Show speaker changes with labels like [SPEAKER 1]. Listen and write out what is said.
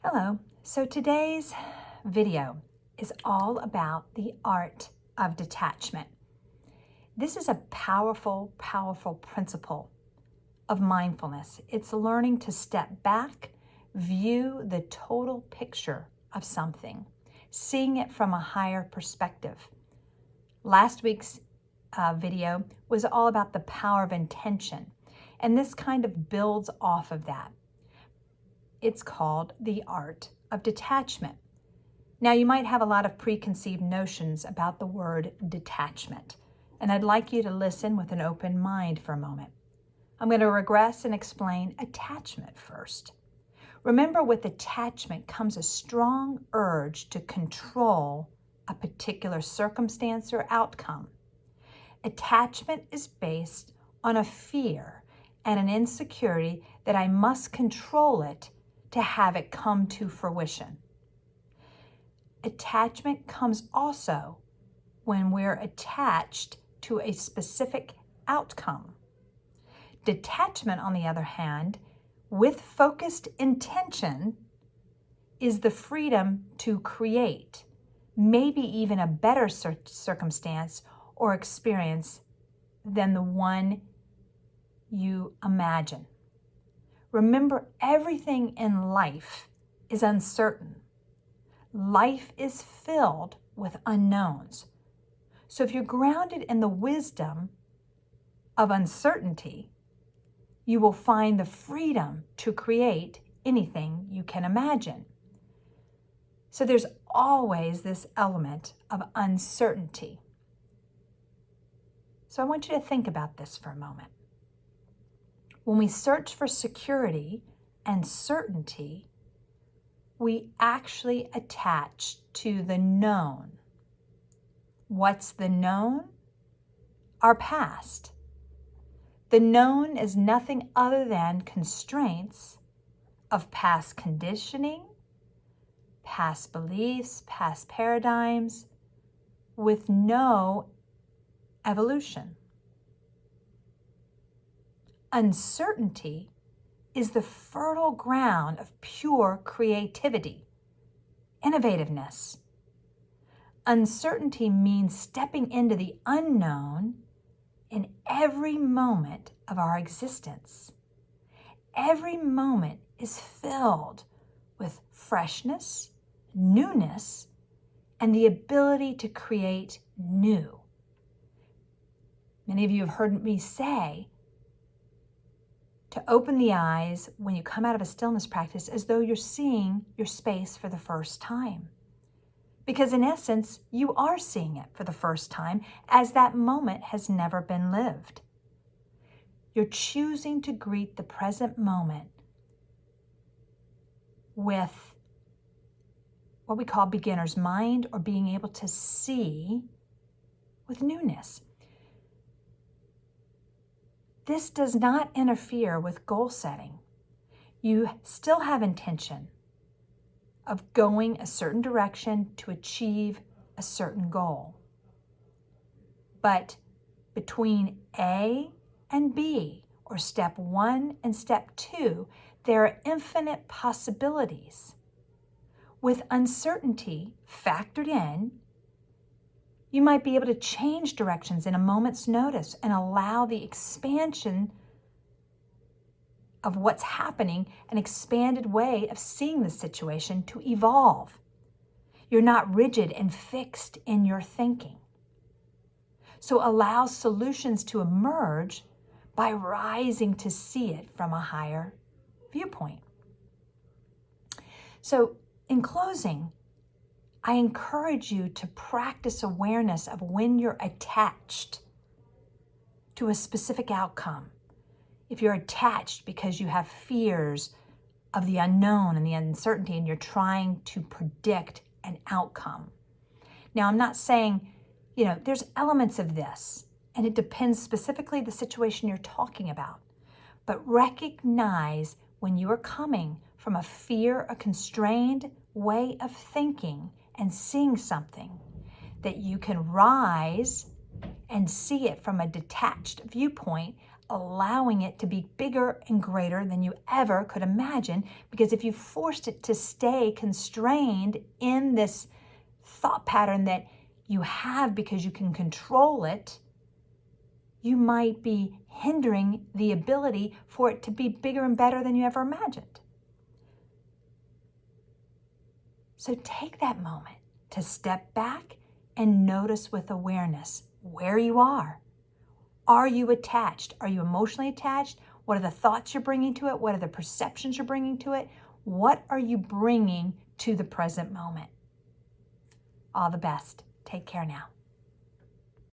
[SPEAKER 1] Hello. So today's video is all about the art of detachment. This is a powerful, powerful principle of mindfulness. It's learning to step back, view the total picture of something, seeing it from a higher perspective. Last week's video was all about the power of intention, and this kind of builds off of that. It's called the art of detachment. Now, you might have a lot of preconceived notions about the word detachment, and I'd like you to listen with an open mind for a moment. I'm going to regress and explain attachment first. Remember, with attachment comes a strong urge to control a particular circumstance or outcome. Attachment is based on a fear and an insecurity that I must control it to have it come to fruition. Attachment comes also when we're attached to a specific outcome. Detachment, on the other hand, with focused intention, is the freedom to create, maybe even a better circumstance or experience than the one you imagine. Remember, everything in life is uncertain. Life is filled with unknowns. So if you're grounded in the wisdom of uncertainty, you will find the freedom to create anything you can imagine. So there's always this element of uncertainty. So I want you to think about this for a moment. When we search for security and certainty, we actually attach to the known. What's the known? Our past. The known is nothing other than constraints of past conditioning, past beliefs, past paradigms, with no evolution. Uncertainty is the fertile ground of pure creativity, innovativeness. Uncertainty means stepping into the unknown in every moment of our existence. Every moment is filled with freshness, newness, and the ability to create new. Many of you have heard me say to open the eyes when you come out of a stillness practice as though you're seeing your space for the first time. Because in essence, you are seeing it for the first time, as that moment has never been lived. You're choosing to greet the present moment with what we call beginner's mind, or being able to see with newness. This does not interfere with goal setting. You still have intention of going a certain direction to achieve a certain goal. But between A and B, or step 1 and step 2, there are infinite possibilities. With uncertainty factored in, you might be able to change directions in a moment's notice and allow the expansion of what's happening, an expanded way of seeing the situation, to evolve. You're not rigid and fixed in your thinking. So allow solutions to emerge by rising to see it from a higher viewpoint. So in closing, I encourage you to practice awareness of when you're attached to a specific outcome. If you're attached because you have fears of the unknown and the uncertainty, and you're trying to predict an outcome. Now, I'm not saying, there's elements of this, and it depends specifically the situation you're talking about. But recognize when you are coming from a fear, a constrained way of thinking and seeing something, that you can rise and see it from a detached viewpoint, allowing it to be bigger and greater than you ever could imagine. Because if you forced it to stay constrained in this thought pattern that you have because you can control it, you might be hindering the ability for it to be bigger and better than you ever imagined. So take that moment to step back and notice with awareness where you are. Are you attached? Are you emotionally attached? What are the thoughts you're bringing to it? What are the perceptions you're bringing to it? What are you bringing to the present moment? All the best. Take care now.